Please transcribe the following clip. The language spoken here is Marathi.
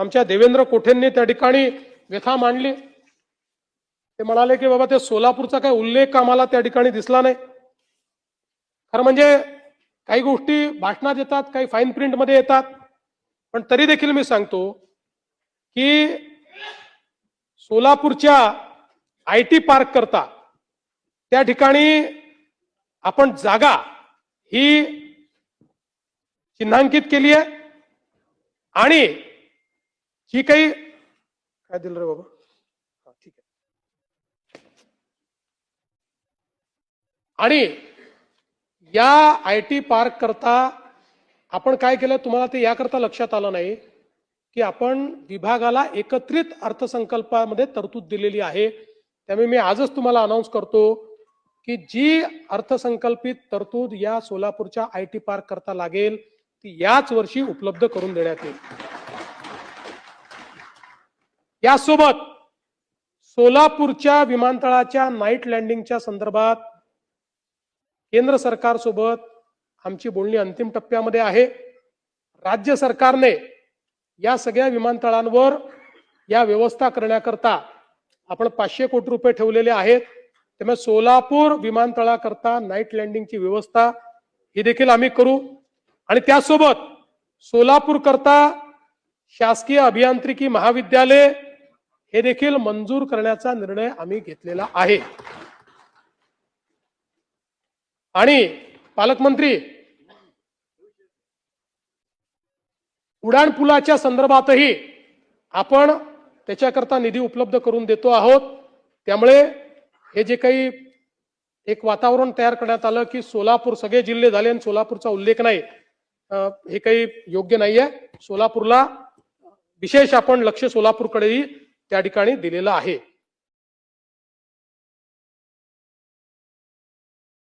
आमच्या देवेंद्र कोठेंनी त्या ठिकाणी व्यथा मांडली। ते म्हणाले की बाबा ते सोलापूरचा काही उल्लेख आम्हाला त्या ठिकाणी दिसला नाही। खरं म्हणजे काही गोष्टी भाषणात येतात, काही फाईन प्रिंट मध्ये येतात, पण तरी देखील मी सांगतो की सोलापूरच्या आयटी पार्क करता त्या ठिकाणी आपण जागा ही चिन्हांकित केली आहे आणि जी काही काय दिलं रे बाबा, ठीक आहे, आणि या आयटी पार्क करता आपण काय केलं तुम्हाला ते याकरता लक्षात आलं नाही की आपण विभागाला एकत्रित अर्थसंकल्पामध्ये तरतूद दिलेली आहे। त्यामुळे मी आजच तुम्हाला अनाउन्स करतो की जी अर्थसंकल्पित तरतूद या सोलापूरच्या आयटी पार्क करता लागेल ती याच वर्षी उपलब्ध करून देण्यात येईल। यासोबत सोलापूरच्या विमानतळाच्या नाईट लँडिंगच्या संदर्भात केंद्र सरकारसोबत आमची बोलणी अंतिम टप्प्यामध्ये आहे। राज्य सरकारने या सगळ्या विमानतळांवर या व्यवस्था करण्याकरता आपण 500 कोटी रुपये ठेवलेले आहेत। त्यामुळे सोलापूर विमानतळाकरता नाईट लँडिंगची व्यवस्था ही देखील आम्ही करू आणि त्यासोबत सोलापूर करता शासकीय अभियांत्रिकी महाविद्यालय हे देखील मंजूर करण्याचा निर्णय आम्ही घेतलेला आहे। आणि पालकमंत्री, उडान पुलाच्या संदर्भातही आपण त्याच्याकरता निधी उपलब्ध करून देतो आहोत। त्यामुळे हे जे काही एक वातावरण तयार करण्यात आलं की सोलापूर सगळे जिल्हे झाले आणि सोलापूरचा उल्लेख नाही, हे काही योग्य नाहीये। सोलापूरला विशेष आपण लक्ष सोलापूरकडेही त्या ठिकाणी दिलेलं आहे।